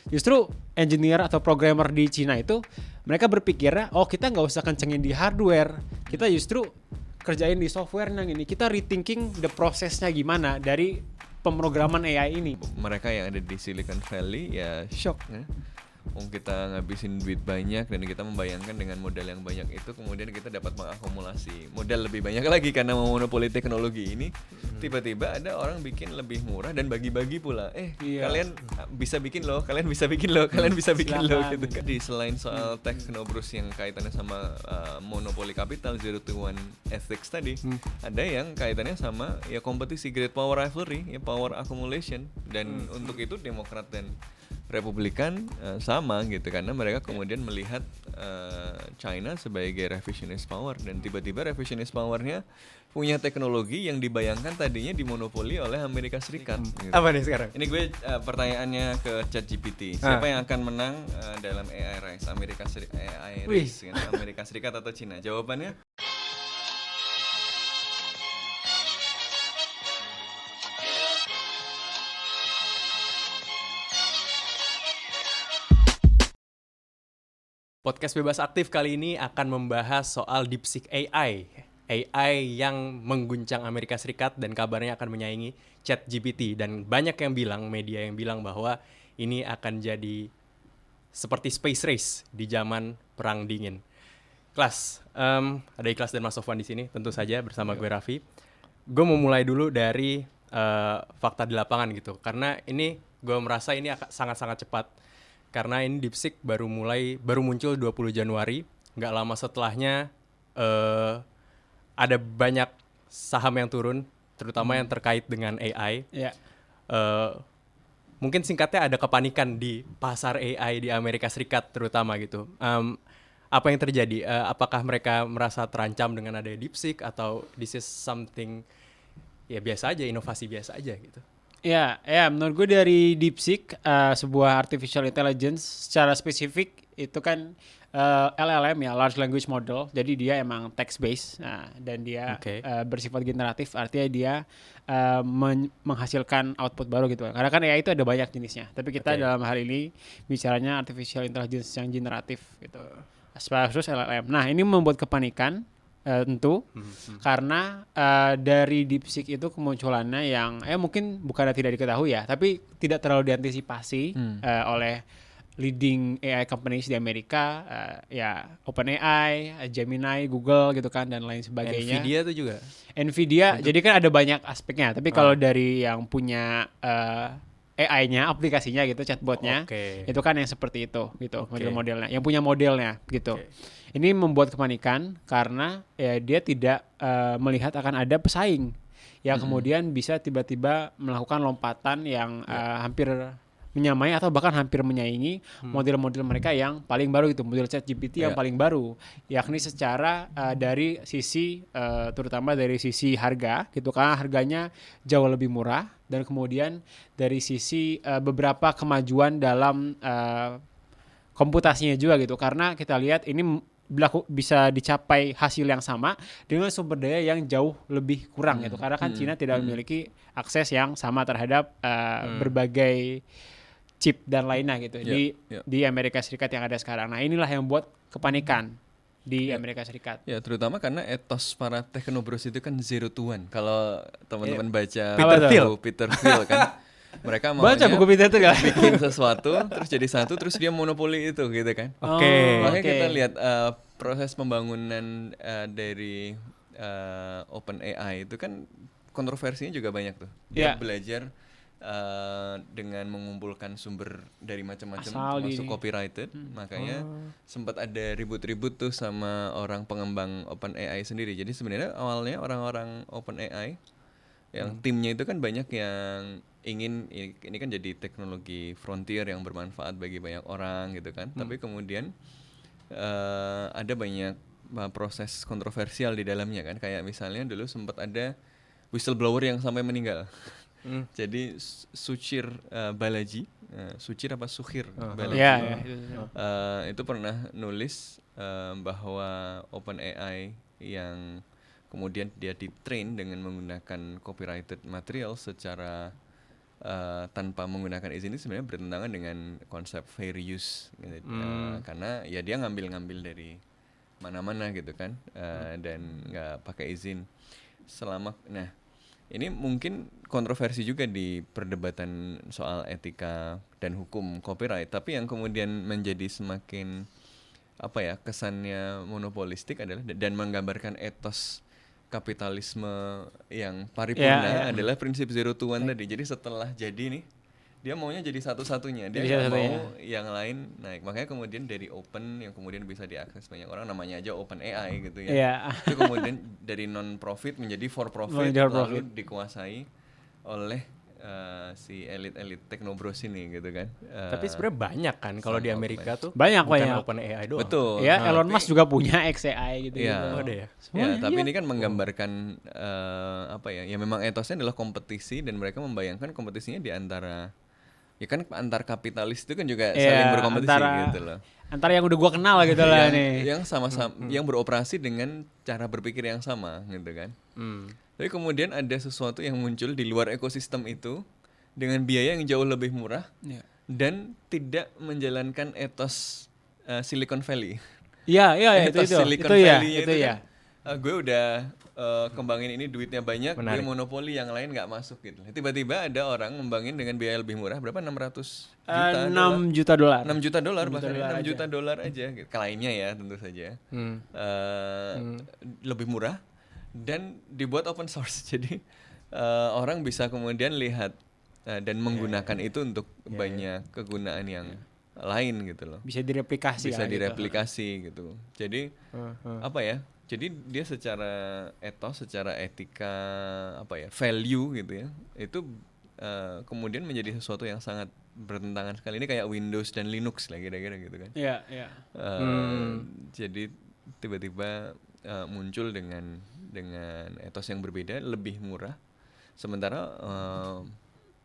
justru engineer atau programmer di Cina itu mereka berpikirnya, oh kita nggak usah kencengin di hardware, kita justru kerjain di software yang ini, kita rethinking the prosesnya gimana dari pemrograman AI ini. Mereka yang ada di Silicon Valley ya shock ya. Kita ngabisin duit banyak dan kita membayangkan dengan modal yang banyak itu kemudian kita dapat mengakumulasi modal lebih banyak lagi karena memonopoli teknologi ini. Tiba-tiba ada orang bikin lebih murah dan bagi-bagi pula. Kalian bisa bikin loh, kalian bisa bikin loh, kalian bisa bikin loh gitu kan. Selain soal teknobrus yang kaitannya sama monopoli kapital, zero to one ethics tadi, ada yang kaitannya sama ya kompetisi, great power rivalry, ya power accumulation. Dan untuk itu Demokrat dan Republikan sama gitu karena mereka kemudian melihat China sebagai revisionist power dan tiba-tiba revisionist powernya punya teknologi yang dibayangkan tadinya dimonopoli oleh Amerika Serikat. Gitu. Apa nih sekarang? Ini gue pertanyaannya ke ChatGPT. Siapa yang akan menang dalam AI race? Amerika Serikat atau China? Jawabannya Podcast Bebas Aktif kali ini akan membahas soal DeepSeek AI. AI yang mengguncang Amerika Serikat dan kabarnya akan menyaingi ChatGPT. Dan banyak yang bilang, media yang bilang bahwa ini akan jadi seperti space race di zaman Perang Dingin. Ada Ikhlas dan Mas Sofwan di sini, tentu saja bersama gue Raffi. Gue mau mulai dulu dari fakta di lapangan gitu. Karena ini gue merasa ini sangat-sangat cepat. Karena ini DeepSeek baru muncul 20 Januari, nggak lama setelahnya ada banyak saham yang turun, terutama yang terkait dengan AI. Yeah. Mungkin singkatnya ada kepanikan di pasar AI di Amerika Serikat terutama gitu. Apa yang terjadi? Apakah mereka merasa terancam dengan adanya DeepSeek atau this is something ya biasa aja, inovasi biasa aja gitu? Ya, menurut gue dari DeepSeek, sebuah artificial intelligence secara spesifik itu kan LLM ya, large language model. Jadi dia emang text based, dan dia bersifat generatif, artinya dia menghasilkan output baru gitu. Karena kan AI itu ada banyak jenisnya. Tapi kita dalam hal ini bicaranya artificial intelligence yang generatif gitu. Khusus LLM. Nah, ini membuat kepanikan. Tentu karena dari DeepSeek itu kemunculannya yang mungkin bukannya tidak diketahui ya, tapi tidak terlalu diantisipasi oleh leading AI companies di Amerika, ya OpenAI, Gemini, Google gitu kan dan lain sebagainya. Nvidia itu juga. Nvidia, jadi kan ada banyak aspeknya. Tapi kalau dari yang punya AI-nya, aplikasinya gitu, chatbotnya, itu kan yang seperti itu gitu, model-modelnya, yang punya modelnya gitu. Ini membuat kepanikan karena ya dia tidak melihat akan ada pesaing yang kemudian bisa tiba-tiba melakukan lompatan yang hampir menyamai atau bahkan hampir menyaingi model-model mereka yang paling baru gitu, model ChatGPT yang paling baru, yakni secara dari sisi terutama dari sisi harga gitu, karena harganya jauh lebih murah, dan kemudian dari sisi beberapa kemajuan dalam komputasinya juga gitu, karena kita lihat ini bisa dicapai hasil yang sama dengan sumber daya yang jauh lebih kurang gitu, karena kan Cina tidak memiliki akses yang sama terhadap berbagai chip dan lainnya gitu di Amerika Serikat yang ada sekarang. Nah, inilah yang buat kepanikan di Amerika Serikat. Ya, terutama karena etos para teknobrus itu kan zero to one. Kalau teman-teman baca Peter Thiel kan, mereka maunya baca buku Peter Thiel bikin sesuatu terus jadi satu, terus dia monopoli itu gitu kan. Makanya kita lihat proses pembangunan dari OpenAI itu kan kontroversinya juga banyak tuh. Dia belajar dengan mengumpulkan sumber dari macam-macam termasuk copyrighted. Makanya sempat ada ribut-ribut tuh sama orang pengembang OpenAI sendiri. Jadi sebenarnya awalnya orang-orang OpenAI yang timnya itu kan banyak yang ingin ini kan jadi teknologi frontier yang bermanfaat bagi banyak orang gitu kan. Tapi kemudian ada banyak proses kontroversial di dalamnya kan. Kayak misalnya dulu sempat ada whistleblower yang sampai meninggal. Jadi Suchir Balaji, Suchir apa Sukhir Balaji, itu pernah nulis bahwa OpenAI yang kemudian dia di-train dengan menggunakan copyrighted material secara tanpa menggunakan izin itu sebenarnya bertentangan dengan konsep fair use gitu. Karena ya dia ngambil dari mana-mana gitu kan, dan nggak pakai izin nah ini mungkin kontroversi juga di perdebatan soal etika dan hukum copyright, tapi yang kemudian menjadi semakin kesannya monopolistik adalah dan menggambarkan etos kapitalisme yang paripurna adalah prinsip 0 to 1 tadi. Jadi setelah jadi nih, dia maunya jadi satu-satunya, dia nggak mau yang lain naik. Makanya kemudian dari open yang kemudian bisa diakses banyak orang, namanya aja open AI gitu ya. Itu kemudian dari non profit menjadi for profit, lalu dikuasai oleh si elit-elit teknobros ini gitu kan. Tapi sebenarnya banyak kan kalau di Amerika tuh banyak open AI doang. Betul. Ya, Elon Musk juga punya XAI gitu. Ada ya. Tapi ini kan menggambarkan ya memang etosnya adalah kompetisi, dan mereka membayangkan kompetisinya di antara antar kapitalis itu kan juga saling berkompetisi gitu loh. Antara yang udah gua kenal gitu lah nih. Yang sama-sama yang beroperasi dengan cara berpikir yang sama gitu kan. Tapi kemudian ada sesuatu yang muncul di luar ekosistem itu dengan biaya yang jauh lebih murah dan tidak menjalankan etos Silicon Valley. Iya, itu Silicon Valley-nya itu kan, gue udah kembangin ini duitnya banyak, gue monopoli, yang lain nggak masuk gitu. Tiba-tiba ada orang ngembangin dengan biaya lebih murah, berapa? 600 juta $6 juta. $6 juta bahkan $6 juta aja gitu. Kliennya ya tentu saja. Lebih murah dan dibuat open source. Jadi orang bisa kemudian lihat dan menggunakan itu untuk banyak kegunaan yang lain gitu loh. Bisa direplikasi gitu. Jadi jadi dia secara etos, secara etika, value gitu ya, itu kemudian menjadi sesuatu yang sangat bertentangan sekali. Ini kayak Windows dan Linux lah kira-kira gitu kan. Jadi tiba-tiba muncul dengan etos yang berbeda, lebih murah. Sementara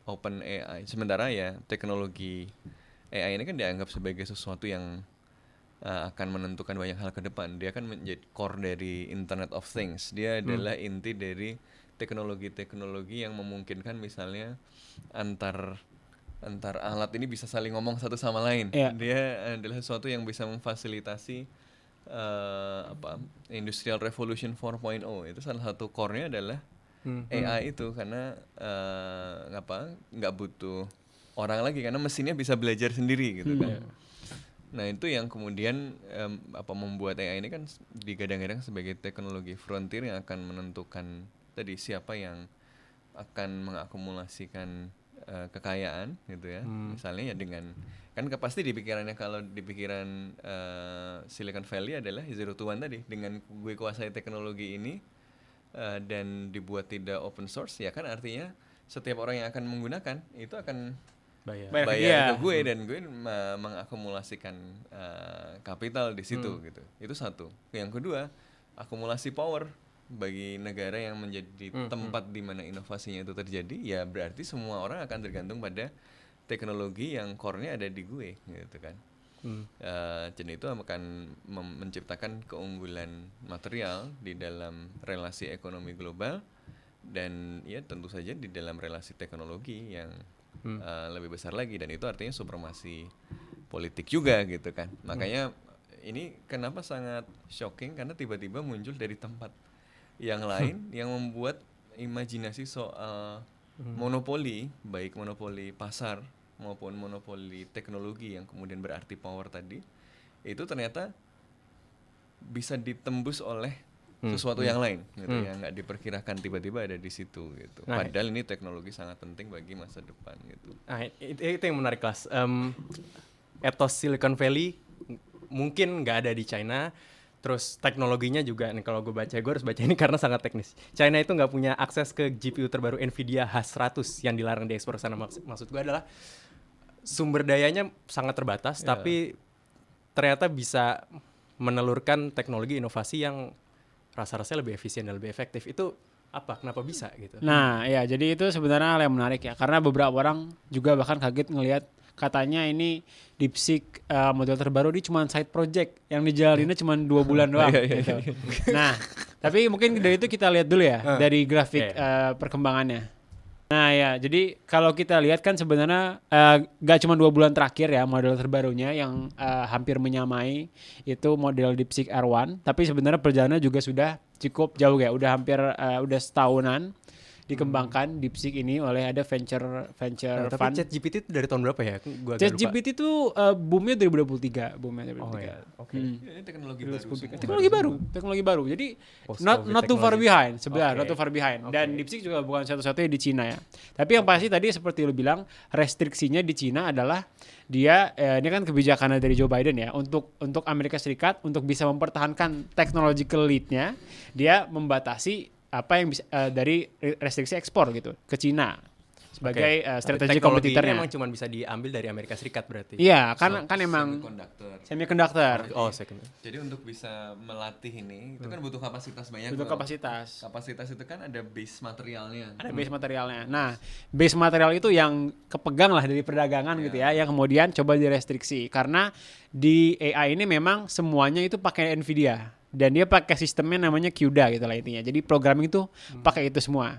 open AI, sementara ya teknologi AI ini kan dianggap sebagai sesuatu yang akan menentukan banyak hal ke depan. Dia kan menjadi core dari Internet of Things. Dia adalah inti dari teknologi-teknologi yang memungkinkan misalnya antar alat ini bisa saling ngomong satu sama lain. Dia adalah sesuatu yang bisa memfasilitasi Industrial Revolution 4.0. Itu salah satu core-nya adalah AI itu, karena nggak butuh orang lagi, karena mesinnya bisa belajar sendiri gitu kan. Nah itu yang kemudian membuat AI ini kan digadang-gadang sebagai teknologi frontier yang akan menentukan tadi siapa yang akan mengakumulasikan kekayaan gitu ya. Misalnya ya dengan kan pasti di pikirannya, kalau di pikiran Silicon Valley adalah 0 to 1 tadi, dengan gue kuasai teknologi ini dan dibuat tidak open source, ya kan artinya setiap orang yang akan menggunakan itu akan bayar ke gue, dan gue mengakumulasikan kapital di situ gitu. Itu satu. Yang kedua, akumulasi power bagi negara yang menjadi tempat di mana inovasinya itu terjadi, ya berarti semua orang akan tergantung pada teknologi yang core-nya ada di gue gitu kan. Dan itu akan menciptakan keunggulan material di dalam relasi ekonomi global, dan ya tentu saja di dalam relasi teknologi yang lebih besar lagi, dan itu artinya supremasi politik juga gitu kan. Makanya ini kenapa sangat shocking, karena tiba-tiba muncul dari tempat yang lain yang membuat imajinasi soal monopoli, baik monopoli pasar maupun monopoli teknologi yang kemudian berarti power tadi, itu ternyata bisa ditembus oleh sesuatu yang lain gitu, yang nggak diperkirakan tiba-tiba ada di situ gitu. Padahal ini teknologi sangat penting bagi masa depan gitu. Nah itu yang menarik, kelas etos Silicon Valley mungkin nggak ada di China. Terus teknologinya juga, nih kalau gue harus baca ini karena sangat teknis. China itu nggak punya akses ke GPU terbaru Nvidia H100 yang dilarang diekspor ke sana. Maksud gue adalah sumber dayanya sangat terbatas, tapi ternyata bisa menelurkan teknologi inovasi yang rasa-rasanya lebih efisien dan lebih efektif. Itu apa? Kenapa bisa gitu? Nah ya, jadi itu sebenarnya hal yang menarik ya, karena beberapa orang juga bahkan kaget ngelihat katanya ini DeepSeek model terbaru ini cuma side project yang dijalaninnya cuma 2 bulan doang gitu. Nah, tapi mungkin dari itu kita lihat dulu ya dari grafik perkembangannya. Nah ya, jadi kalau kita lihat kan sebenarnya gak cuma 2 bulan terakhir ya model terbarunya yang hampir menyamai itu model DeepSeek R1, tapi sebenarnya perjalanannya juga sudah cukup jauh ya, udah hampir udah setahunan dikembangkan DeepSeek ini oleh ada venture fund. Tapi ChatGPT itu dari tahun berapa ya? ChatGPT itu boomnya 2023, boomnya 2023. Oh ya, oke. Ini teknologi baru. Teknologi baru. Jadi not too far behind sebenarnya, not too far behind. Dan DeepSeek juga bukan satu-satunya di Cina ya. Tapi yang pasti tadi seperti lu bilang, restriksinya di Cina adalah dia ini kan kebijakannya dari Joe Biden ya, untuk Amerika Serikat untuk bisa mempertahankan technological lead-nya, dia membatasi apa yang bisa dari restriksi ekspor gitu ke Cina sebagai strategi kompetitornya. Memang cuma bisa diambil dari Amerika Serikat berarti. Iya, kan emang semiconductor. Jadi untuk bisa melatih ini itu kan butuh kapasitas banyak. Butuh kapasitas. Kapasitas itu kan ada base materialnya. Ada base materialnya. Nah, base material itu yang kepegang lah dari perdagangan gitu ya, yang kemudian coba direstriksi karena di AI ini memang semuanya itu pakai Nvidia. Dan dia pakai sistemnya namanya CUDA gitu lah intinya. Jadi programming itu pakai itu semua.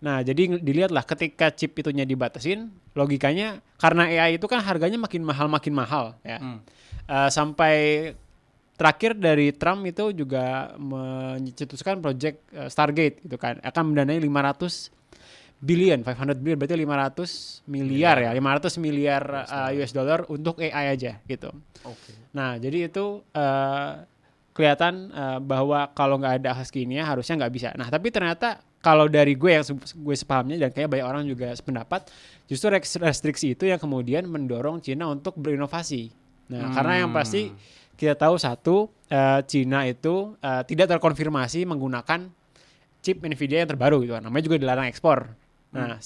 Nah, jadi dilihatlah ketika chip itunya dibatasin, logikanya karena AI itu kan harganya makin mahal ya. Sampai terakhir dari Trump itu juga mencetuskan project Stargate gitu kan. Akan mendanai 500 billion berarti 500 miliar ya. 500 miliar US dollar untuk AI aja gitu. Nah, jadi itu kelihatan bahwa kalau nggak ada akses ke ini harusnya nggak bisa. Nah, tapi ternyata kalau dari gue sepahamnya dan kayak banyak orang juga sependapat, justru restriksi itu yang kemudian mendorong Cina untuk berinovasi. Nah, karena yang pasti kita tahu satu, Cina itu tidak terkonfirmasi menggunakan chip Nvidia yang terbaru gitu. Namanya juga dilarang ekspor. Nah,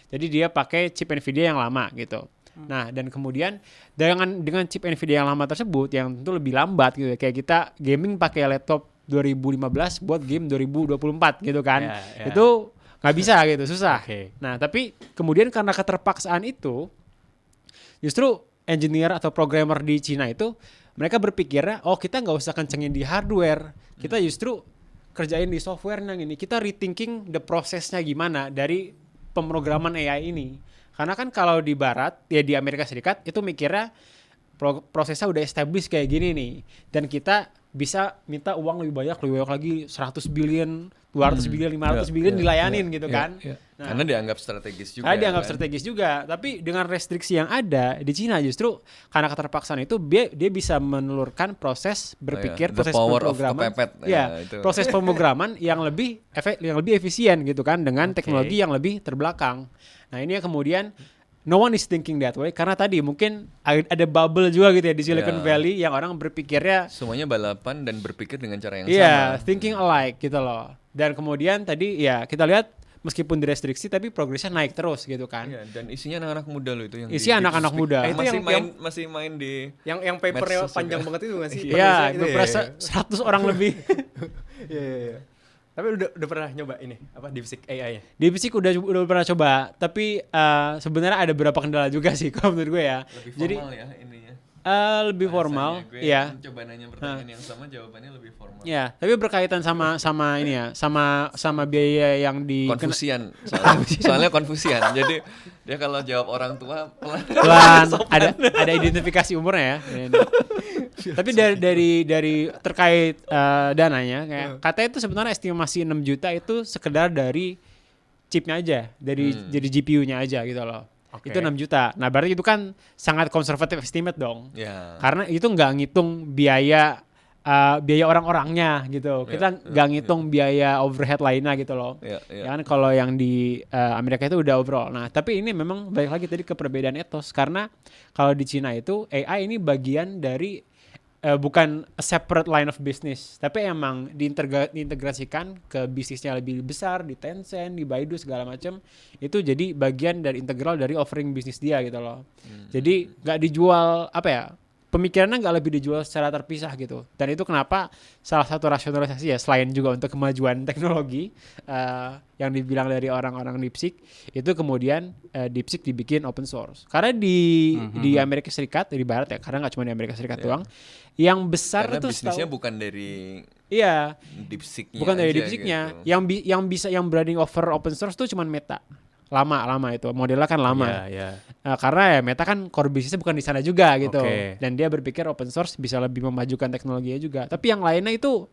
jadi dia pakai chip Nvidia yang lama gitu. Nah, dan kemudian dengan chip Nvidia yang lama tersebut yang tentu lebih lambat gitu, kayak kita gaming pakai laptop 2015 buat game 2024 gitu kan. Itu nggak bisa gitu, susah. Nah, tapi kemudian karena keterpaksaan itu, justru engineer atau programmer di Cina itu mereka berpikirnya, oh kita nggak usah kencengin di hardware, kita justru kerjain di software yang ini, kita rethinking the prosesnya gimana dari pemrograman AI ini. Karena kan kalau di barat, ya di Amerika Serikat itu mikirnya prosesnya udah established kayak gini nih. Dan kita bisa minta uang lebih banyak lagi 100 billion, 200 billion, 500 billion dilayanin gitu kan. Nah, karena dianggap strategis juga. Karena dianggap strategis juga. Tapi dengan restriksi yang ada di Cina justru karena keterpaksaan itu dia bisa menelurkan proses berpikir, proses pemrograman. Proses pemrograman yang lebih efisien gitu kan dengan teknologi yang lebih terbelakang. Nah, ini yang kemudian no one is thinking that way karena tadi mungkin ada bubble juga gitu ya di Silicon Valley yang orang berpikirnya semuanya balapan dan berpikir dengan cara yang sama. Iya, thinking alike gitu loh. Dan kemudian tadi ya kita lihat meskipun direstriksi tapi progresnya naik terus gitu kan. Iya, dan isinya anak-anak muda loh itu yang isinya anak-anak muda. Itu masih main di yang papernya panjang banget itu enggak sih? Iya, beberapa 100 orang lebih. Iya. Tapi udah pernah nyoba ini apa DeepSeek AI ya? DeepSeek udah pernah coba, tapi sebenarnya ada beberapa kendala juga sih kalau menurut gue ya. Lebih formal ya ininya. Lebih formal, ya. Coba nanya pertanyaan yang sama, jawabannya lebih formal. Ya, tapi berkaitan sama ini ya, sama biaya yang di konfusian. Soalnya konfusian. Jadi dia kalau jawab orang tua pelan ada identifikasi umurnya ya. Tapi dari terkait dananya kayak katanya itu sebenarnya estimasi 6 juta itu sekedar dari chipnya aja, dari GPU-nya aja gitu loh. Itu 6 juta. Nah, berarti itu kan sangat konservatif estimate dong. Karena itu nggak ngitung biaya orang-orangnya gitu. Kita nggak ngitung biaya overhead lainnya gitu loh. Ya kan kalau yang di Amerika itu udah overall. Nah, tapi ini memang balik lagi tadi ke perbedaan etos karena kalau di Cina itu AI ini bagian dari bukan a separate line of business, tapi emang diintegrasikan ke bisnisnya lebih besar di Tencent, di Baidu segala macam. Itu jadi bagian dari integral dari offering bisnis dia gitu loh. Jadi nggak dijual pemikirannya nggak lebih dijual secara terpisah gitu. Dan itu kenapa salah satu rasionalisasi ya selain juga untuk kemajuan teknologi yang dibilang dari orang-orang DeepSeek itu kemudian DeepSeek dibikin open source. Karena di Amerika Serikat, di barat ya, karena nggak cuma di Amerika Serikat doang. Yang besar karena itu bisnisnya bukan dari DeepSeek-nya. Bukan dari DeepSeek-nya. Gitu. Yang berani offer open source tuh cuma Meta. lama itu modelnya kan lama. Karena ya Meta kan core bisnisnya bukan di sana juga gitu. Dan dia berpikir open source bisa lebih memajukan teknologinya juga. Tapi yang lainnya itu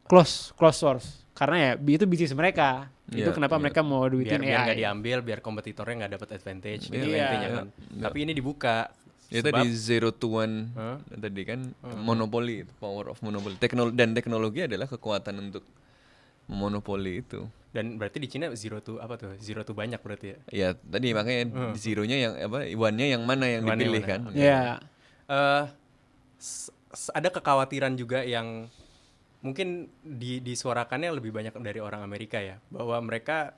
close source. Karena ya itu bisnis mereka. Itu kenapa mereka mau duitin AI. Biar nggak diambil, biar kompetitornya nggak dapat advantage gitu intinya kan. Tapi ini dibuka. Ya tadi 0 to 1 tadi kan monopoli, power of monopoly. Dan teknologi adalah kekuatan untuk monopoli itu. Dan berarti di Cina zero to banyak berarti ya? Ya tadi makanya zeronya yang one-nya yang mana yang dipilih kan? Iya. Ada kekhawatiran juga yang mungkin disuarakannya lebih banyak dari orang Amerika ya, bahwa mereka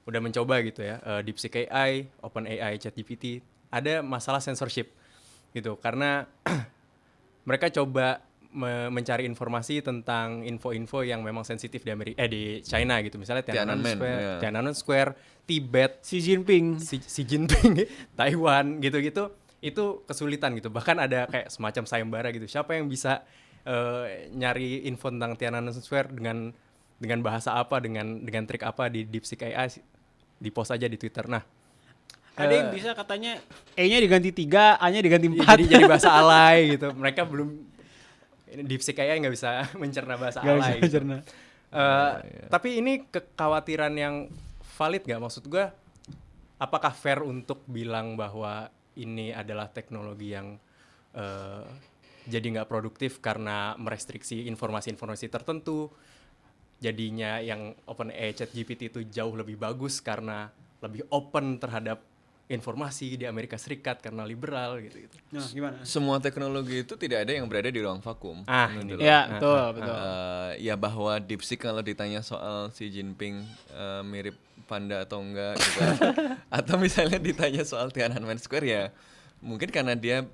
udah mencoba gitu ya, DeepSeek AI, OpenAI, ChatGPT, ada masalah censorship gitu karena mereka coba mencari informasi tentang info-info yang memang sensitif di China gitu, misalnya Tiananmen Square, Tibet, Xi Jinping, Taiwan gitu-gitu, itu kesulitan gitu. Bahkan ada kayak semacam sayembara gitu, siapa yang bisa nyari info tentang Tiananmen Square dengan bahasa apa, dengan trik apa di DeepSeek AI, di post aja di Twitter. Nah, ada yang bisa katanya E-nya diganti 3, A-nya diganti 4. Jadi bahasa alay gitu. Mereka belum, DeepSeek AI nggak bisa mencerna bahasa alay. Gitu. Tapi ini kekhawatiran yang valid nggak? Maksud gue, apakah fair untuk bilang bahwa ini adalah teknologi yang jadi nggak produktif karena merestriksi informasi-informasi tertentu? Jadinya yang OpenAI, ChatGPT itu jauh lebih bagus karena lebih open terhadap informasi di Amerika Serikat karena liberal gitu. Nah, gimana? Semua teknologi itu tidak ada yang berada di ruang vakum. Iya, betul. Ya bahwa DeepSeek kalau ditanya soal Xi Jinping mirip panda atau enggak gitu. Atau misalnya ditanya soal Tiananmen Square ya mungkin karena dia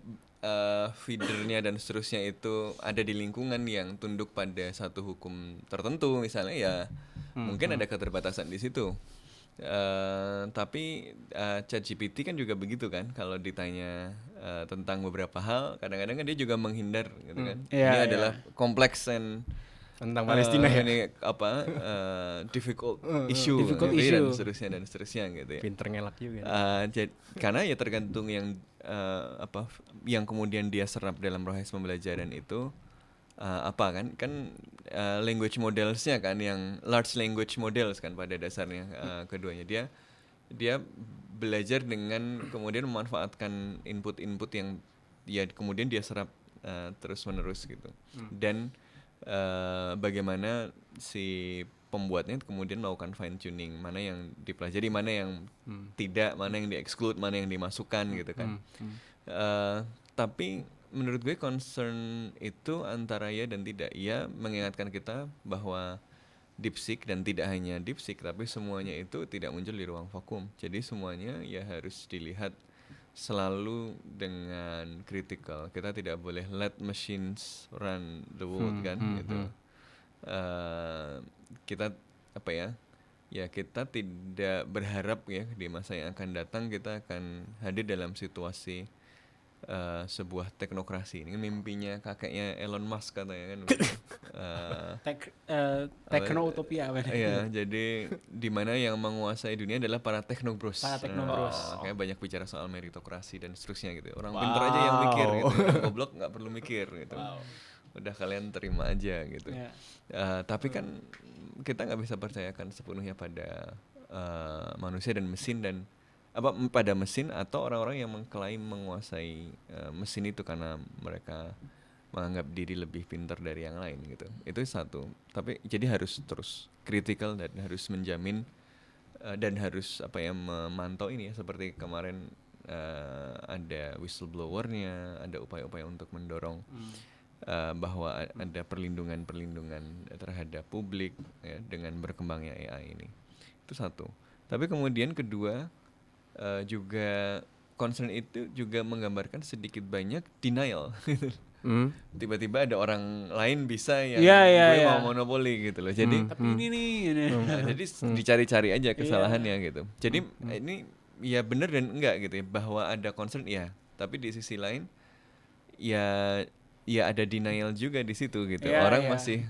feedernya dan seterusnya itu ada di lingkungan yang tunduk pada satu hukum tertentu misalnya ya mungkin ada keterbatasan di situ. Tapi ChatGPT kan juga begitu kan, kalau ditanya tentang beberapa hal kadang-kadang kan dia juga menghindar gitu kan. Ini adalah kompleks and tentang Palestina ini difficult issue dan seterusnya gitu ya. Pinter ngelak juga. Karena ya tergantung yang yang kemudian dia serap dalam proses pembelajaran itu language modelsnya kan, yang large language models kan pada dasarnya keduanya dia belajar dengan kemudian memanfaatkan input-input yang ya kemudian dia serap terus menerus gitu. Dan bagaimana si pembuatnya kemudian melakukan fine tuning, mana yang dipelajari, mana yang tidak, mana yang di-exclude, mana yang dimasukkan gitu kan. Tapi menurut gue concern itu antara ya dan tidak. Ya mengingatkan kita bahwa DeepSeek, dan tidak hanya DeepSeek tapi semuanya itu tidak muncul di ruang vakum. Jadi semuanya ya harus dilihat selalu dengan critical. Kita tidak boleh let machines run the world kan gitu. Kita kita tidak berharap ya di masa yang akan datang kita akan hadir dalam situasi sebuah teknokrasi. Ini mimpinya kakeknya Elon Musk katanya kan. Tekno-utopia. Iya, jadi di mana yang menguasai dunia adalah para teknobros. Kayak banyak bicara soal meritokrasi dan seterusnya gitu. Orang pintar aja yang mikir gitu. Goblok nggak perlu mikir gitu. Udah kalian terima aja gitu. Tapi kan kita nggak bisa percayakan sepenuhnya pada manusia dan mesin, dan pada mesin atau orang-orang yang mengklaim menguasai mesin itu karena mereka menganggap diri lebih pintar dari yang lain gitu. Itu satu. Tapi jadi harus terus kritikal dan harus menjamin dan harus memantau ini ya, seperti kemarin ada whistleblower-nya, ada upaya-upaya untuk mendorong bahwa ada perlindungan terhadap publik ya, dengan berkembangnya AI ini. Itu satu. Tapi kemudian kedua, juga concern itu juga menggambarkan sedikit banyak denial. Tiba-tiba ada orang lain bisa yang gue mau monopoli gitu loh. Jadi tapi ini nih. Jadi dicari-cari aja kesalahannya gitu. Jadi ini ya benar dan enggak gitu ya, bahwa ada concern ya, tapi di sisi lain ya ada denial juga di situ gitu. Orang masih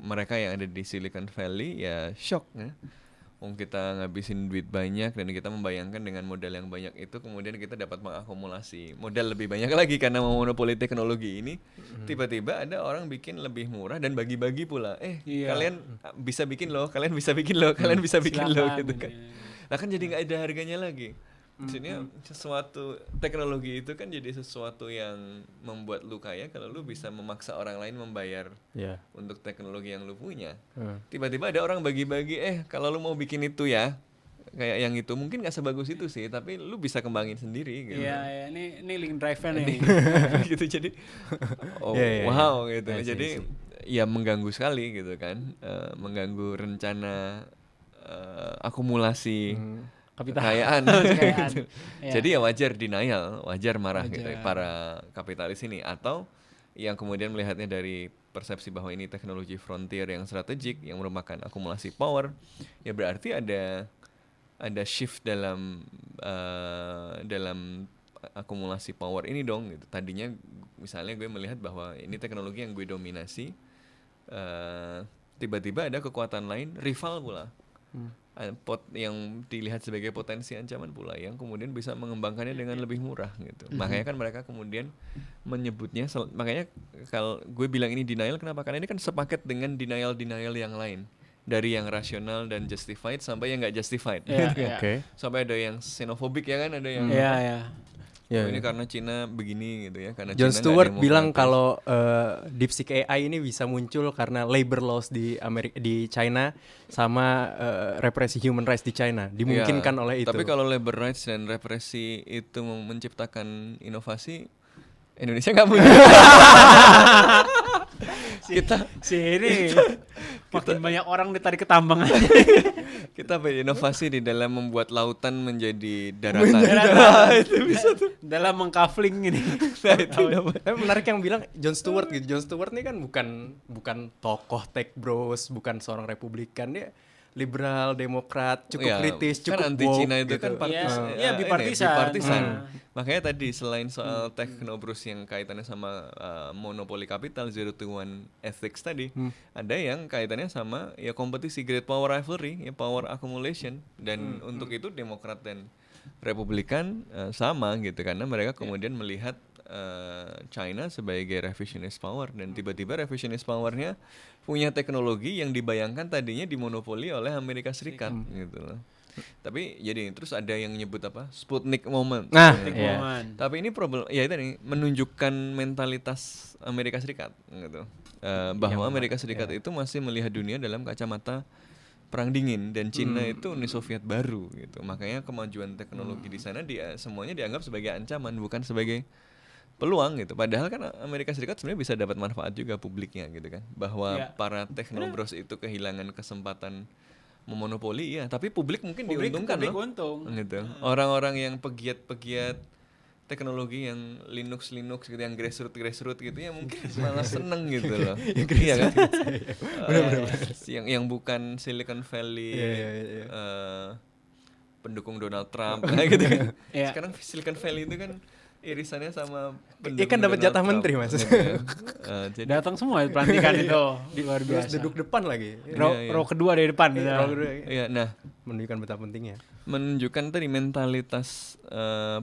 mereka yang ada di Silicon Valley ya shock ya. kita ngabisin duit banyak dan kita membayangkan dengan modal yang banyak itu kemudian kita dapat mengakumulasi modal lebih banyak lagi karena memonopoli teknologi ini. Tiba-tiba ada orang bikin lebih murah dan bagi-bagi pula. Kalian bisa bikin loh, kalian bisa bikin loh, kalian bisa bikin loh gitu kan. Nah kan jadi nggak ada harganya lagi. Maksudnya sesuatu teknologi itu kan jadi sesuatu yang membuat lu kaya kalau lu bisa memaksa orang lain membayar untuk teknologi yang lu punya. Tiba-tiba ada orang bagi-bagi, kalau lu mau bikin itu ya kayak yang itu mungkin nggak sebagus itu sih, tapi lu bisa kembangin sendiri gitu. Iya, ini link drive-nya nih. Gitu jadi wow gitu. Jadi ya mengganggu sekali gitu kan. Mengganggu rencana akumulasi kekayaan gitu. Jadi ya wajar denial, wajar marah gitu para kapitalis ini, atau yang kemudian melihatnya dari persepsi bahwa ini teknologi frontier yang strategik yang merupakan akumulasi power, ya berarti ada shift dalam akumulasi power ini dong gitu. Tadinya misalnya gue melihat bahwa ini teknologi yang gue dominasi, tiba-tiba ada kekuatan lain rival pula. Yang dilihat sebagai potensi ancaman pula yang kemudian bisa mengembangkannya dengan lebih murah gitu. Makanya kan mereka kemudian menyebutnya, makanya kalau gue bilang ini denial, kenapa? Karena ini kan sepaket dengan denial yang lain, dari yang rasional dan justified sampai yang nggak justified. Sampai ada yang xenophobic ya kan, ada yang ini karena Cina begini gitu ya, karena Jon Stewart bilang kalau DeepSeek AI ini bisa muncul karena labor laws di China sama represi human rights di China dimungkinkan oleh itu. Tapi kalau labor rights dan represi itu menciptakan inovasi, Indonesia nggak punya. Makin banyak orang ditarik ke tambang aja. Kita berinovasi di dalam membuat lautan menjadi daratan. Itu bisa tuh. Dalam mengkafling ini. Tapi menarik yang bilang Jon Stewart gitu. Jon Stewart ini kan bukan tokoh tech bros, bukan seorang republikan, dia liberal, demokrat, cukup kritis, cukup kan anti Cina itu gitu. kan bipartisan. Makanya tadi selain soal teknobrus yang kaitannya sama monopoli kapital, zero to one ethics tadi, ada yang kaitannya sama ya kompetisi, great power rivalry, ya power accumulation, dan untuk itu Demokrat dan Republikan sama gitu, karena mereka kemudian melihat China sebagai revisionist power, dan tiba-tiba revisionist powernya punya teknologi yang dibayangkan tadinya dimonopoli oleh Amerika Serikat gitu loh. Tapi jadi terus ada yang nyebut apa? Sputnik moment. Tapi ini problem ya itu nih, menunjukkan mentalitas Amerika Serikat gitu. Bahwa Amerika Serikat itu masih melihat dunia dalam kacamata perang dingin, dan Cina itu Uni Soviet baru gitu. Makanya kemajuan teknologi di sana semuanya dianggap sebagai ancaman, bukan sebagai peluang gitu. Padahal kan Amerika Serikat sebenarnya bisa dapat manfaat juga publiknya gitu kan. Bahwa para teknobros itu kehilangan kesempatan memonopoli, tapi publik mungkin diuntungkan loh. Gitu. Orang-orang yang pegiat teknologi yang Linux gitu, yang grassroots gitu ya mungkin malah seneng gitu loh. Iya kan? Yang bukan Silicon Valley pendukung Donald Trump gitu kan. Sekarang Silicon Valley itu kan irisannya sama pendukung kan dapat jatah menteri Mas. Jadi datang semua pelantikan itu luar biasa. Terus duduk depan lagi. Row kedua dari depan. Nah, menunjukkan betapa pentingnya. Menunjukkan tadi mentalitas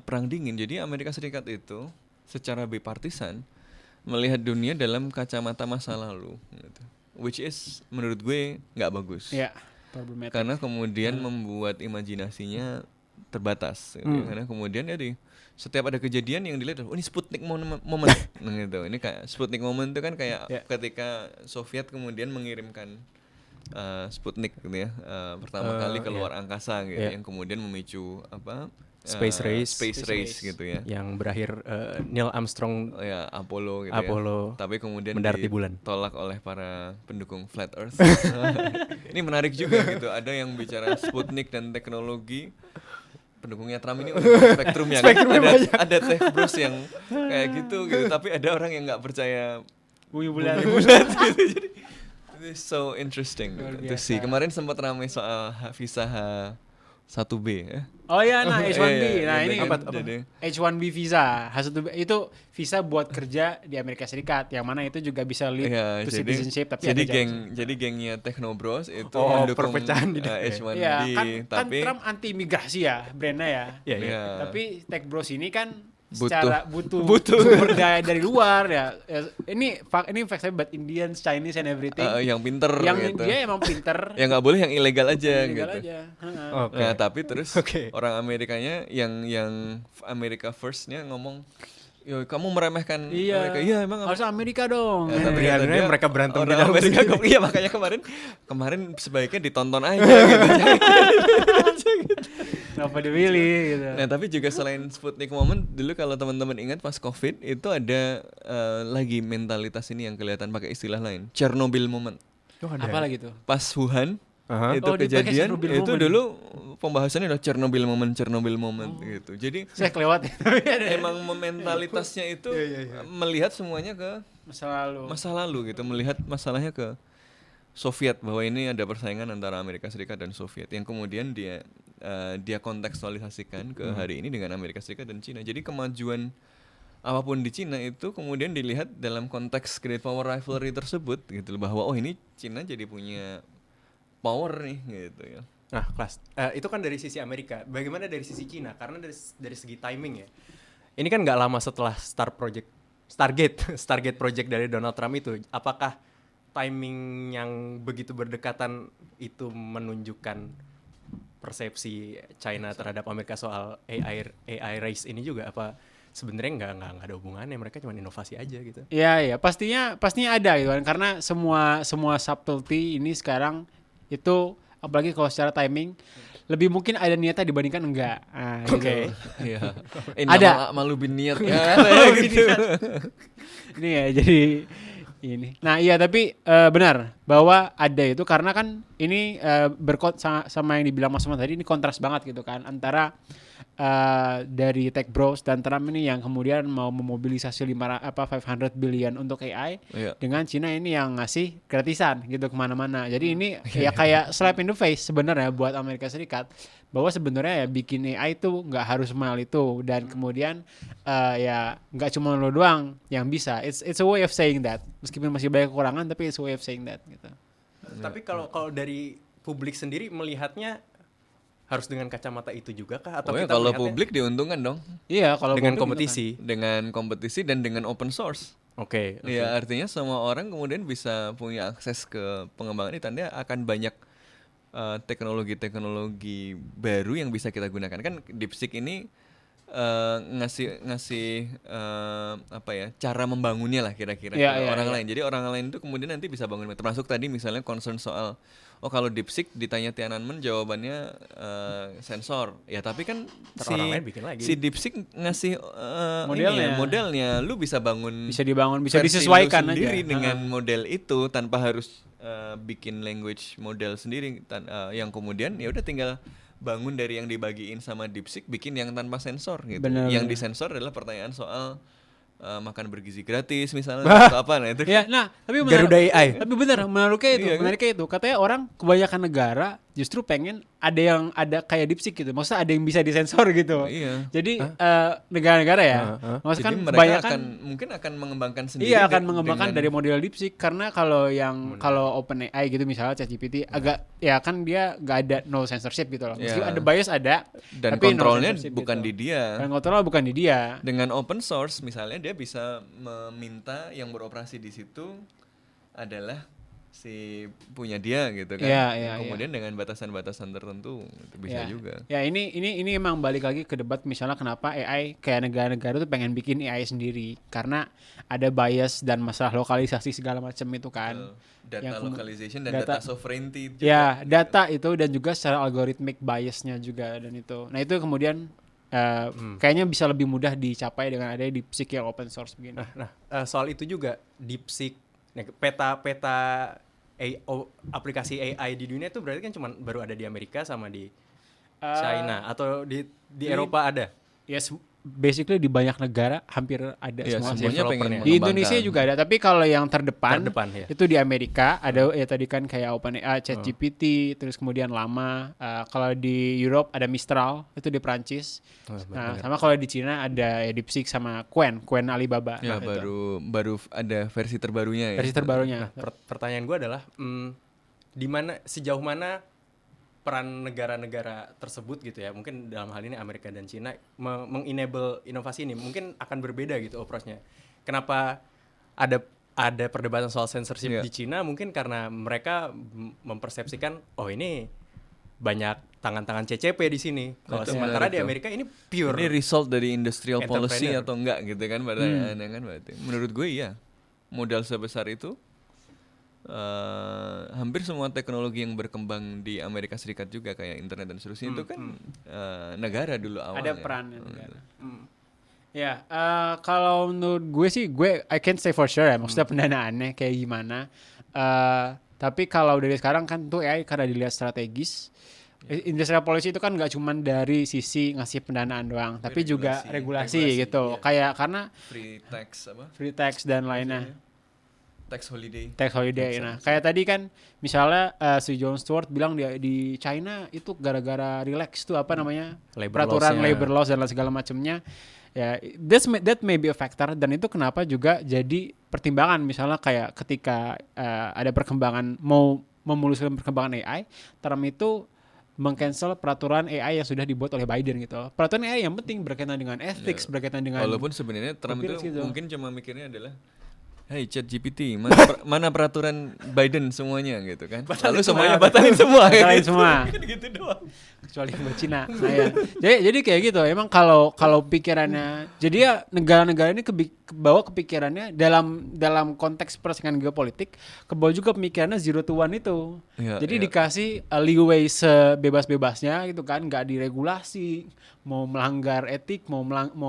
perang dingin. Jadi Amerika Serikat itu secara bipartisan melihat dunia dalam kacamata masa lalu gitu. Which is menurut gue nggak bagus. Karena kemudian membuat imajinasinya terbatas gitu. Karena kemudian setiap ada kejadian yang dilihat, ini Sputnik moment gitu. Ini kayak Sputnik moment itu kan kayak ketika Soviet kemudian mengirimkan Sputnik gitu ya, pertama kali keluar angkasa gitu, yang kemudian memicu space race gitu ya, yang berakhir Neil Armstrong Apollo gitu Apollo ya. Tapi kemudian mendarat di bulan, ditolak oleh para pendukung flat earth. Ini menarik juga gitu, ada yang bicara Sputnik dan teknologi. Pendukungnya Trump ini spektrumnya kan? Ada tech bros yang kayak gitu, tapi ada orang yang nggak percaya bumi bulat gitu. Jadi it's so interesting to see. Kemarin sempat ramai soal visa 1B ya. Oh iya, nah H1B. Nah ini apa? H1B visa. H1B itu visa buat kerja di Amerika Serikat, yang mana itu juga bisa lead to citizenship. Tapi jadi gengnya Technobros itu mendukung perpecahan di H1B. Iya, kan tapi Trump anti imigrasi ya, brandnya ya. Iya. Tapi Techbros ini kan secara butuh sumber daya dari luar ya. Ini fact but Indians, Chinese and everything. Yang pinter yang gitu. Dia emang pinter. Yang nggak boleh yang ilegal aja gitu. Okay. Nah, tapi terus orang Amerikanya yang America first-nya ngomong, "Yo, kamu meremehkan Amerika." Iya, emang harus Amerika dong. Ya, tapi mereka berantem di dalam Amerika. Iya, makanya kemarin sebaiknya ditonton aja gitu. Kenapa dipilih gitu. Nah, tapi juga selain Sputnik moment, dulu kalau teman-teman ingat pas COVID itu ada lagi mentalitas ini yang kelihatan pakai istilah lain, Chernobyl moment. Apa lagi tuh? Pas Wuhan itu kejadian itu dulu pembahasannya adalah Chernobyl moment gitu. Jadi saya kelewat. Emang mentalitasnya itu melihat semuanya ke masa lalu gitu, melihat masalahnya ke Soviet, bahwa ini ada persaingan antara Amerika Serikat dan Soviet yang kemudian dia kontekstualisasikan ke hari ini dengan Amerika Serikat dan Cina. Jadi kemajuan apapun di Cina itu kemudian dilihat dalam konteks Great Power Rivalry tersebut gitu, bahwa ini Cina jadi punya power nih gitu ya. Nah, kelas itu kan dari sisi Amerika. Bagaimana dari sisi Cina? Karena dari segi timing ya. Ini kan nggak lama setelah Stargate project dari Donald Trump itu. Apakah timing yang begitu berdekatan itu menunjukkan persepsi China terhadap Amerika soal AI race ini juga, apa sebenarnya nggak ada hubungannya, mereka cuma inovasi aja gitu? Iya, pastinya ada gitu kan, karena semua subtlety ini sekarang itu, apalagi kalau secara timing lebih mungkin ada niatnya dibandingkan enggak. Oke. Iya. Ada malu bin niat ya. Gitu. Ini ya jadi ini. Nah iya, tapi benar bahwa ada itu, karena kan ini sama yang dibilang Mas Mas tadi, ini kontras banget gitu kan antara dari Techbros dan Trump ini yang kemudian mau memobilisasi 500 billion untuk AI, dengan Cina ini yang ngasih gratisan gitu kemana-mana. Jadi ini ya kayak slap in the face sebenarnya buat Amerika Serikat, bahwa sebenarnya ya bikin AI itu nggak harus mahal itu, dan kemudian ya nggak cuma lo doang yang bisa. It's a way of saying that, meskipun masih banyak kekurangan, tapi it's a way of saying that gitu. Tapi kalau dari publik sendiri melihatnya harus dengan kacamata itu juga kah? Atau kita kalau publik diuntungkan dong. Iya, kalau dengan kompetisi. Dengan kompetisi dan dengan open source. Oke. Ya, artinya semua orang kemudian bisa punya akses ke pengembangan itu. Tanda akan banyak teknologi-teknologi baru yang bisa kita gunakan. Kan DeepSeek ini ngasih cara membangunnya lah kira-kira orang lain. Jadi orang lain itu kemudian nanti bisa bangun. Termasuk tadi misalnya concern soal kalau DeepSeek ditanya Tiananmen jawabannya sensor. Ya tapi kan si DeepSeek ngasih modelnya, lu bisa bangun, bisa disesuaikan sendiri aja dengan model itu tanpa harus bikin language model sendiri yang kemudian ya udah tinggal bangun dari yang dibagiin sama DeepSeek, bikin yang tanpa sensor gitu. Yang disensor adalah pertanyaan soal makan bergizi gratis misalnya atau apa, nah itu. Ya, nah, tapi Garuda AI. Tapi benar, menariknya itu. Katanya orang kebanyakan negara justru pengen ada kayak DeepSeek gitu. Maksudnya ada yang bisa disensor gitu. Iya. Jadi negara-negara ya. Maksudnya kan mereka mungkin akan mengembangkan sendiri. Iya, akan mengembangkan dari model DeepSeek, karena kalau OpenAI gitu misalnya ChatGPT agak ya kan dia enggak ada no censorship gitu loh. Meskipun ada bias ada, dan tapi kontrolnya no bukan gitu. di dia. Dan kontrolnya bukan di dia. Dengan open source misalnya dia bisa meminta yang beroperasi di situ adalah si punya dia gitu kan. Kemudian dengan batasan-batasan tertentu itu bisa juga. Ya ini emang balik lagi ke debat misalnya kenapa AI kayak negara-negara tuh pengen bikin AI sendiri, karena ada bias dan masalah lokalisasi segala macam itu kan. Data localization dan data sovereignty juga. Ya, data itu dan juga secara algorithmic biasnya juga, dan itu. Nah, itu kemudian kayaknya bisa lebih mudah dicapai dengan adanya DeepSeek yang open source begini. Soal itu juga DeepSeek, peta aplikasi AI di dunia itu berarti kan cuma baru ada di Amerika sama di China, atau di Eropa ada? Ya basically di banyak negara hampir ada semua developernya. Di Indonesia juga ada, tapi kalau yang terdepan ya. itu di Amerika ada ya tadi kan kayak OpenAI, ChatGPT, terus kemudian Llama. Kalau di Europe ada Mistral, itu di Prancis. Sama kalau di Cina ada ya DeepSeek sama Qwen Alibaba. Ya, baru ada versi terbarunya ya. Versi terbarunya. Nah, pertanyaan gue adalah sejauh mana peran negara-negara tersebut gitu ya, mungkin dalam hal ini Amerika dan Cina mengenable inovasi ini mungkin akan berbeda gitu approach-nya. Kenapa ada perdebatan soal censorship di Cina? Mungkin karena mereka mempersepsikan ini banyak tangan-tangan CCP di sini. Kalau sementara di Amerika ini pure. Ini result dari industrial policy atau enggak gitu kan pertanyaannya kan berarti. Menurut gue iya. Modal sebesar itu hampir semua teknologi yang berkembang di Amerika Serikat juga kayak internet dan seterusnya itu kan negara dulu awalnya. Ada peran negara. Ya, kalau menurut gue sih, I can't say for sure ya, maksudnya pendanaannya kayak gimana. Tapi kalau dari sekarang kan tuh AI karena dilihat strategis. Industrial policy itu kan nggak cuma dari sisi ngasih pendanaan doang, tapi juga regulasi gitu. Iya. Kayak karena free tax dan lainnya. Tax holiday. Nah, kayak tadi kan misalnya si Jon Stewart bilang di China itu gara-gara relax tuh namanya peraturan labor laws dan segala macamnya. Ya, that may be a factor, dan itu kenapa juga jadi pertimbangan misalnya kayak ketika ada perkembangan mau memuluskan perkembangan AI, Trump itu meng-cancel peraturan AI yang sudah dibuat oleh Biden gitu. Peraturan AI yang penting berkaitan dengan ethics, berkaitan dengan walaupun sebenarnya Trump itu gitu. Mungkin cuma mikirnya adalah hey ChatGPT, mana peraturan Biden semuanya gitu kan? Lalu semuanya batalin semua. Batalin semua. Gitu doang. Kecuali buat Cina. Nah, ya. Jadi kayak gitu. Emang kalau pikirannya, jadi ya negara-negara ini kebawa kepikirannya dalam konteks persaingan geopolitik, kebawa juga pemikirannya 0 to 1 itu. Jadi dikasih leeway sebebas-bebasnya gitu kan, nggak diregulasi, mau melanggar etik, mau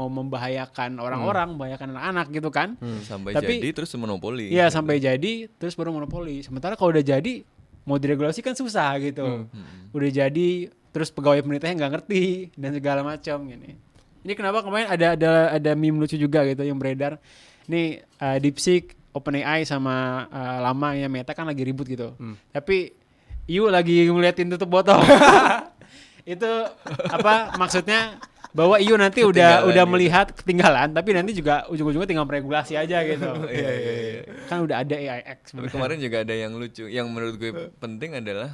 membahayakan orang-orang, membahayakan anak-anak gitu kan. Sampai tapi, jadi terus monopoli. Iya, sampai jadi terus baru monopoli. Sementara kalau udah jadi mau diregulasi kan susah gitu. Udah jadi terus pegawai pemerintahnya nggak ngerti dan segala macam gini. Ini kenapa kemarin ada meme lucu juga gitu yang beredar. Nih DeepSeek, OpenAI sama Llama ya Meta kan lagi ribut gitu. Tapi Yu lagi ngeliatin tutup botol. Itu maksudnya bahwa Yu nanti udah melihat ketinggalan, tapi nanti juga ujung-ujungnya tinggal meregulasi aja gitu. Iya. Kan udah ada AIX. Tapi kemarin juga ada yang lucu, yang menurut gue penting adalah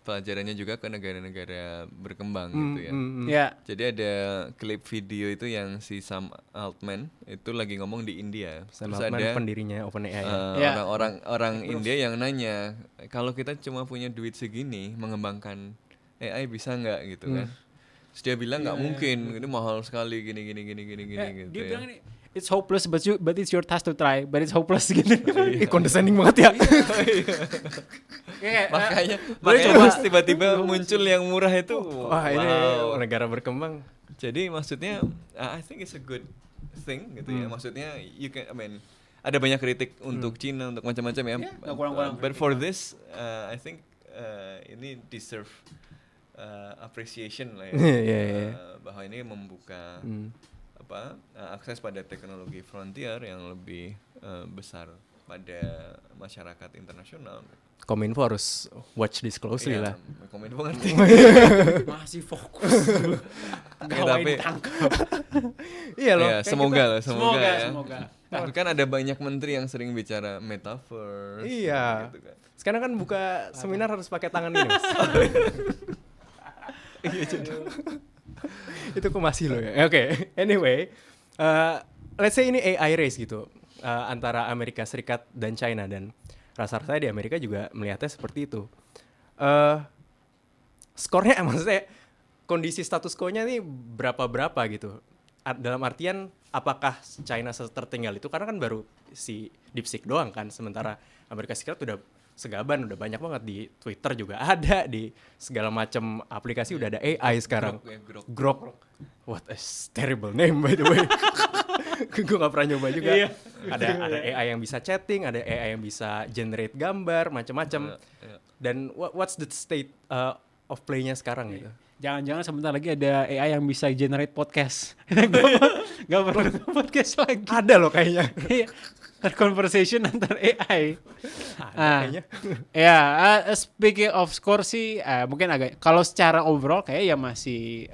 pelajarannya juga ke negara-negara berkembang gitu ya. Yeah. Jadi ada klip video itu yang si Sam Altman itu lagi ngomong di India. Sam Altman pendirinya OpenAI. Orang India yang nanya, kalau kita cuma punya duit segini, mengembangkan AI bisa nggak gitu kan? Terus dia bilang nggak mungkin, ini mahal sekali gini gitu. Dia bilang ini it's hopeless but it's your task to try, but it's hopeless gitu. Condescending banget ya. Makanya pas tiba-tiba muncul yang murah itu, ini negara berkembang. Jadi maksudnya I think it's a good thing gitu ya. Maksudnya ada banyak kritik untuk Cina, untuk macam-macam ya. But for this I think ini deserve appreciation lah ya. Bahwa ini membuka akses pada teknologi frontier yang lebih besar pada masyarakat internasional. Kominfo harus watch this closely lah. Kominfo ngerti. Masih fokus. Tapi iya loh. Semoga ya. Semoga. Tapi kan ada banyak menteri yang sering bicara metaverse. Iya. Gitu kan. Sekarang kan buka seminar harus pakai tangan ini, Mas. Itu kok masih loh ya. Oke. Anyway, let's say ini AI race gitu antara Amerika Serikat dan China, dan rasa-rasanya di Amerika juga melihatnya seperti itu. Skornya maksudnya kondisi status quo-nya nih berapa gitu. Dalam artian apakah China tertinggal itu karena kan baru si DeepSeek doang kan, sementara Amerika Serikat udah segaban, udah banyak banget, di Twitter juga ada, di segala macam aplikasi udah ada AI sekarang. Grok. What a terrible name by the way. Gue gak pernah nyoba juga. Iya. Ada AI yang bisa chatting, ada AI yang bisa generate gambar, macam-macam. Dan what's the state of play-nya sekarang gitu? Jangan-jangan sebentar lagi ada AI yang bisa generate podcast. Gak perlu podcast lagi. Ada loh kayaknya. Conversation antar AI. Kayaknya. Ya, speaking of score sih, mungkin agak. Kalau secara overall kayak ya masih.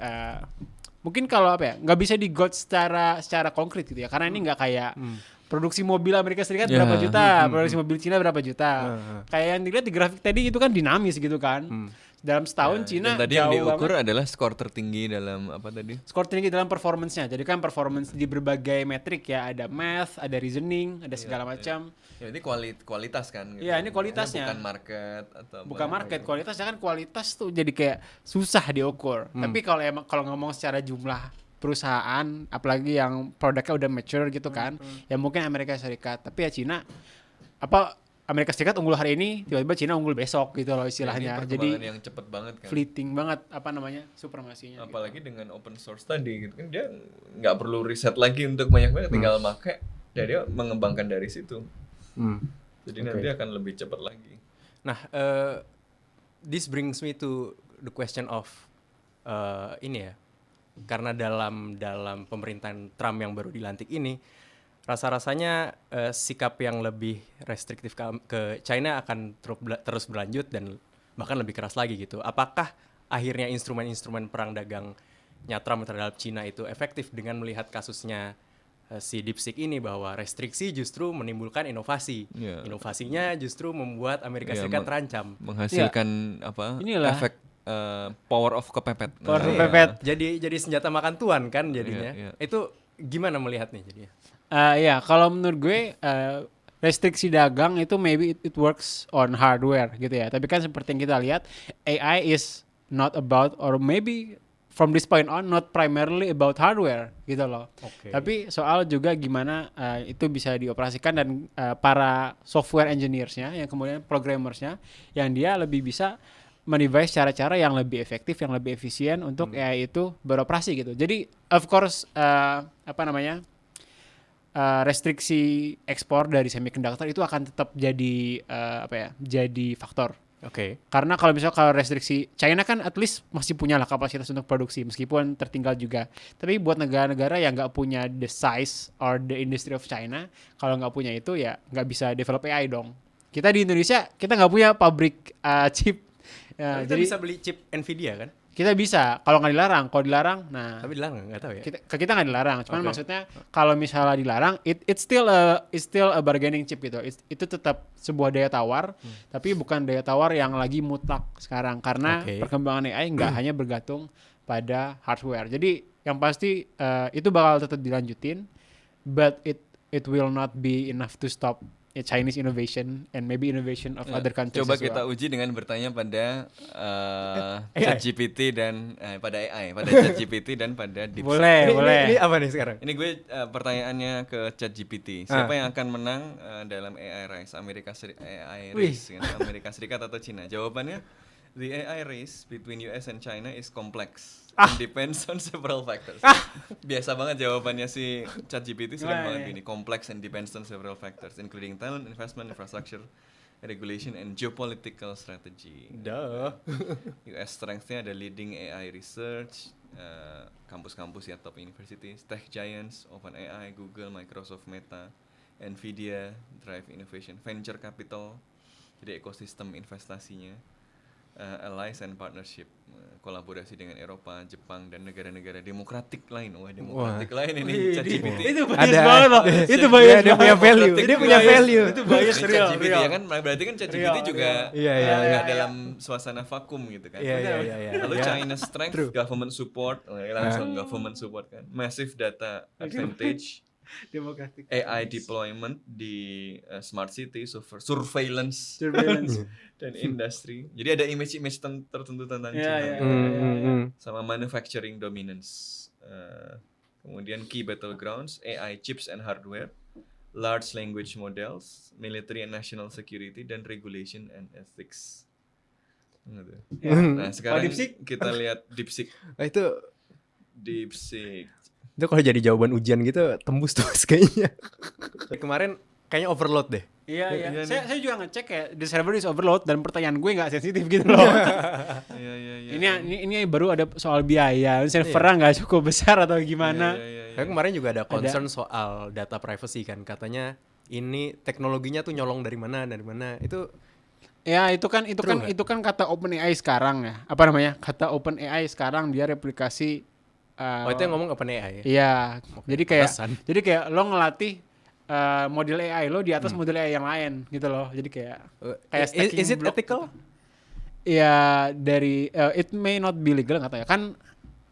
Mungkin kalau apa ya, nggak bisa di-gauge secara konkret gitu ya. Karena ini nggak kayak produksi mobil Amerika Serikat berapa juta, produksi mobil Cina berapa juta. Kayak yang dilihat di grafik tadi itu kan dinamis gitu kan. Dalam setahun Cina dan tadi yang diukur adalah skor tertinggi dalam apa tadi? Skor tertinggi dalam performance-nya. Jadi kan performance di berbagai metrik ya, ada math, ada reasoning, ada segala macam. Ya ini kualitas kan gitu. Iya, ini kualitasnya. Bukan market atau bukan market, kualitasnya kan kualitas tuh jadi kayak susah diukur. Tapi kalau ngomong secara jumlah perusahaan, apalagi yang produknya udah mature gitu kan, ya mungkin Amerika Serikat. Tapi ya Cina Amerika Serikat unggul hari ini, tiba-tiba Cina unggul besok gitu loh istilahnya. Ini jadi yang cepet banget kan. Fleeting banget supremasinya. Apalagi gitu. Dengan open source tadi gitu kan, dia nggak perlu riset lagi untuk banyak tinggal pakai, dan dia mengembangkan dari situ. Jadi nanti akan lebih cepat lagi. Nah, this brings me to the question of ini ya, karena dalam pemerintahan Trump yang baru dilantik ini, rasa-rasanya sikap yang lebih restriktif ke China akan terus berlanjut dan bahkan lebih keras lagi gitu. Apakah akhirnya instrumen-instrumen perang dagangnya Trump terhadap China itu efektif dengan melihat kasusnya si DeepSeek ini, bahwa restriksi justru menimbulkan inovasi. Inovasinya justru membuat Amerika Serikat terancam. Menghasilkan efek power of kepepet. Jadi senjata makan tuan kan jadinya. Itu gimana melihatnya jadinya? Ya, kalau menurut gue restriksi dagang itu maybe it works on hardware gitu ya. Tapi kan seperti yang kita lihat, AI is not about, or maybe from this point on not primarily about hardware gitu loh. Tapi soal juga gimana itu bisa dioperasikan dan para software engineers-nya, yang kemudian programmers-nya, yang dia lebih bisa men-device cara-cara yang lebih efektif, yang lebih efisien untuk AI itu beroperasi gitu. Jadi of course restriksi ekspor dari semiconductor itu akan tetap jadi jadi faktor. Karena kalau restriksi, China kan at least masih punya lah kapasitas untuk produksi meskipun tertinggal juga. Tapi buat negara-negara yang nggak punya the size or the industry of China, kalau nggak punya itu ya nggak bisa develop AI dong. Kita di Indonesia kita nggak punya pabrik chip. Jadi bisa beli chip Nvidia kan? Kita bisa, kalau nggak dilarang. Kalau dilarang, nah. Tapi dilarang nggak tahu ya. Kita nggak dilarang, cuman maksudnya kalau misalnya dilarang, it's still a bargaining chip gitu. Itu tetap sebuah daya tawar, tapi bukan daya tawar yang lagi mutlak sekarang, karena perkembangan AI nggak hanya bergantung pada hardware. Jadi yang pasti itu bakal tetap dilanjutin, but it will not be enough to stop Chinese innovation and maybe innovation of other countries. Coba kita uji dengan bertanya pada ChatGPT dan pada AI, pada ChatGPT dan pada DeepSeek. Boleh. Ini apa nih sekarang? Ini gue pertanyaannya ke ChatGPT. Siapa yang akan menang dalam AI race? Amerika Serikat atau China? Jawabannya, the AI race between US and China is complex and depends on several factors. Biasa banget jawabannya si ChatGPT, sering banget gini. Complex and depends on several factors, including talent, investment, infrastructure, regulation, and geopolitical strategy. US strength-nya ada leading AI research, kampus-kampus ya, top universities, tech giants, OpenAI, Google, Microsoft, Meta, Nvidia, drive innovation, venture capital, jadi ekosistem investasinya. Allies and partnership, kolaborasi dengan Eropa, Jepang, dan negara-negara demokratik lain. Lain ini ChatGPT. Itu bias banget loh. Itu bias, dia punya value. Dia punya value. Itu bias real. ChatGPT ya kan, berarti kan ChatGPT juga nggak dalam suasana vakum gitu kan. Lalu China's strength, government support, langsung government support kan. Massive data advantage. Demokratik. AI deployment di smart city, surveillance dan industri. Jadi ada image tertentu tentang China. Sama manufacturing dominance. Kemudian key battlegrounds, AI chips and hardware, large language models, military and national security, dan regulation and ethics. Nah, sekarang kita lihat DeepSeek. DeepSeek. Itu kalau jadi jawaban ujian gitu tembus terus kayaknya. Kemarin kayaknya overload deh. Iya. Saya juga ngecek kayak the server is overload dan pertanyaan gue nggak sensitif gitu loh. Iya. Ini baru ada soal biaya, servernya nggak cukup besar atau gimana. Kayak kemarin juga ada concern soal data privacy kan, katanya ini teknologinya tuh nyolong dari mana itu. Ya itu kan kata OpenAI sekarang ya. Apa namanya? Kata OpenAI sekarang dia replikasi. Itu yang ngomong OpenAI ya? Iya. Okay. Jadi kayak lo ngelatih model AI lo di atas model AI yang lain gitu loh. Jadi kayak stacking is it block. ethical? Ya dari it may not be legal nggak tahu ya. Kan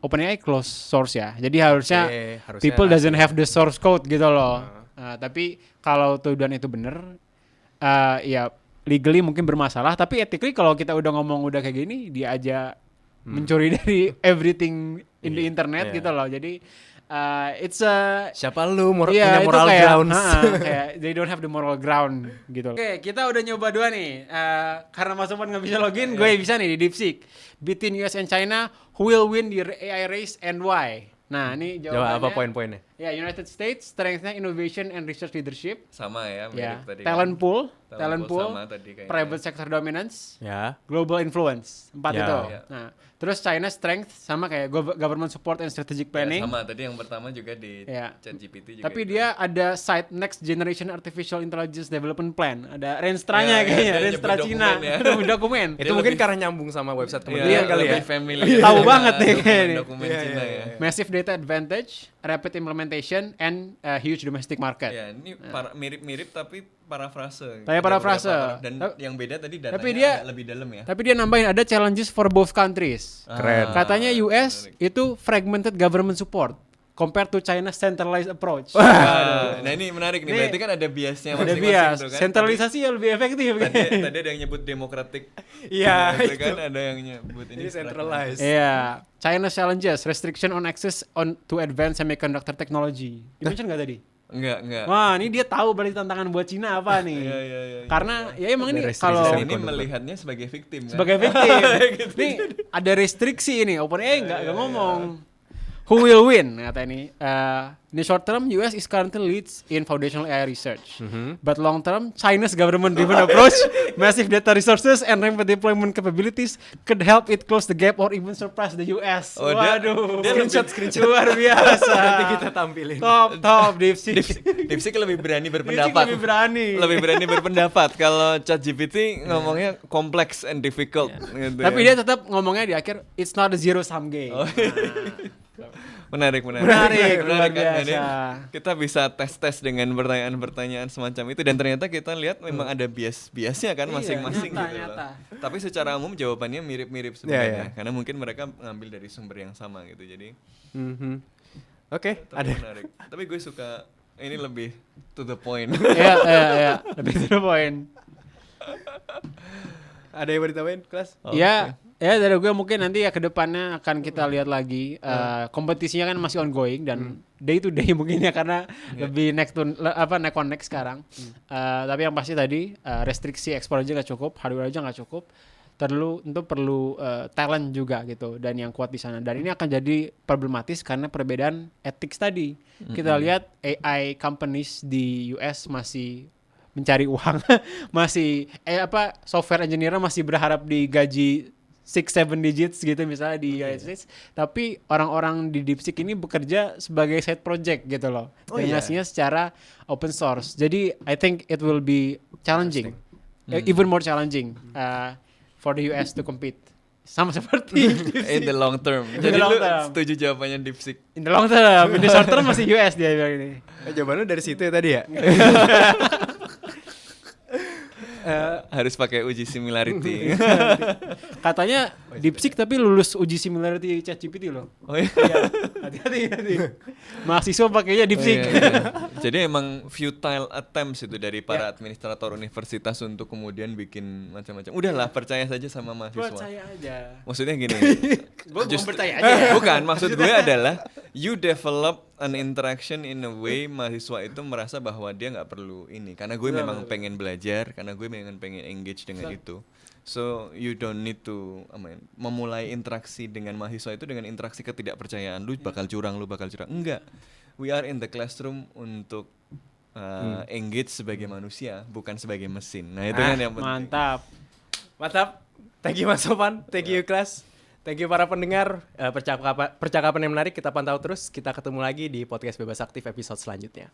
OpenAI close source ya. Jadi harusnya people doesn't have the source code gitu loh. Tapi kalau tuduhan itu bener, ya legally mungkin bermasalah, tapi ethically kalau kita udah ngomong udah kayak gini, dia aja mencuri dari everything in the internet gitu loh. Jadi it's a siapa lu punya moral grounds. Kayak they don't have the moral ground gitu loh. Oke, kita udah nyoba dua nih. Karena Mas Sofwan nggak bisa login, gue bisa nih di DeepSeek. Between US and China, who will win the AI race and why? Nah, ini jawabannya. Jawab apa poin-poinnya? Ya, United States strengthen innovation and research leadership. Sama ya, mirip tadi. Talent pool, sama tadi kayaknya. private sector dominance, ya. Global influence. 4 itu. Ya. Nah, terus China strength sama kayak government support and strategic planning. Ya, sama tadi yang pertama juga di ChatGPT juga. Tapi itu. Dia ada site next generation artificial intelligence development plan. Ada Renstra-nya kayaknya, Renstra Cina. Dokumen. Itu mungkin karena nyambung sama website kementerian kali ya. Tahu banget deh kayaknya. Dokumen Cina ya. Massive data advantage, rapid implementation, and huge domestic market. Ya, ini mirip-mirip tapi parafrase. Dan yang beda tadi datanya agak lebih dalam ya. Tapi dia nambahin ada challenges for both countries. Keren. Katanya US itu fragmented government support compared to China's centralized approach. Nah ini menarik nih. Berarti kan ada biasnya masing-masing. Ada bias. Kan? Centralisasi yang lebih efektif. Tadi ada yang nyebut demokratik. Iya. Kan ada yang nyebut ini centralized. Iya. China's challenges, restriction on access to advanced semiconductor technology. Dimention nggak tadi? Enggak. Wah, ini dia tahu berarti tantangan buat Cina apa nih. Iya. Karena ya emang ini kalau ini melihatnya sebagai victim kan. Sebagai victim. Nih ada restriksi ini. OpenAI enggak ngomong. Who will win? Kata ini. In the short term, US is currently leads in foundational AI research. But long term, China's government-driven approach, massive data resources, and rapid deployment capabilities could help it close the gap or even surpass the US. Waduh. Screenshot luar biasa. Nanti kita tampilin. Top DeepSeek. DeepSeek lebih berani berpendapat. Lebih berani berpendapat. Kalau ChatGPT ngomongnya kompleks and difficult. Gitu tapi dia tetap ngomongnya di akhir, it's not a zero sum game. Menarik luar kan? biasa. Kita bisa tes dengan pertanyaan-pertanyaan semacam itu dan ternyata kita lihat memang ada biasnya kan masing-masing nyata. Tapi secara umum jawabannya mirip-mirip sebenarnya karena mungkin mereka ngambil dari sumber yang sama gitu. Jadi Oke, ada menarik. Tapi gue suka ini lebih to the point. Iya, lebih to the point. Ada yang mau ditambahin, kelas? Ya dari gue mungkin nanti ya ke depannya akan kita lihat lagi kompetisinya kan masih ongoing dan day to day mungkin ya karena lebih neck on neck sekarang. Tapi yang pasti tadi restriksi ekspor aja nggak cukup, hardware aja nggak cukup. Perlu talent juga gitu dan yang kuat di sana. Dan ini akan jadi problematis karena perbedaan etik tadi. Kita lihat AI companies di US masih mencari uang, masih software engineer masih berharap digaji 6-7 digits gitu misalnya di United States, tapi orang-orang di DeepSeek ini bekerja sebagai side project gitu loh, dan ngasihnya secara open source. Jadi I think it will be challenging, even more challenging for the US to compete. Sama seperti in the long term. Jadi lu setuju jawabannya DeepSeek? In the long term, in the short term masih US dia bilang ini. Jawaban lu dari situ ya tadi ya? Harus pakai uji similarity. Katanya DeepSeek tapi lulus uji similarity ChatGPT loh. Oh iya. Hati-hati. Mahasiswa pakainya DeepSeek. Jadi emang futile attempts itu dari para administrator universitas untuk kemudian bikin macam-macam. Udahlah, percaya saja sama mahasiswa. Percaya aja. Maksudnya gini. Gue percaya aja. Bukan, maksud gue adalah you develop an interaction in a way mahasiswa itu merasa bahwa dia nggak perlu ini karena gue memang pengen belajar, karena gue pengen engage dengan itu. So you don't need to memulai interaksi dengan mahasiswa itu dengan interaksi ketidakpercayaan. Lu bakal curang. Enggak. We are in the classroom untuk engage sebagai manusia, bukan sebagai mesin. Nah itu kan yang penting. Mantap. Thank you Mas Sofan, thank you Ikhlas. Thank you para pendengar, percakapan yang menarik kita pantau terus. Kita ketemu lagi di Podcast Bebas Aktif episode selanjutnya.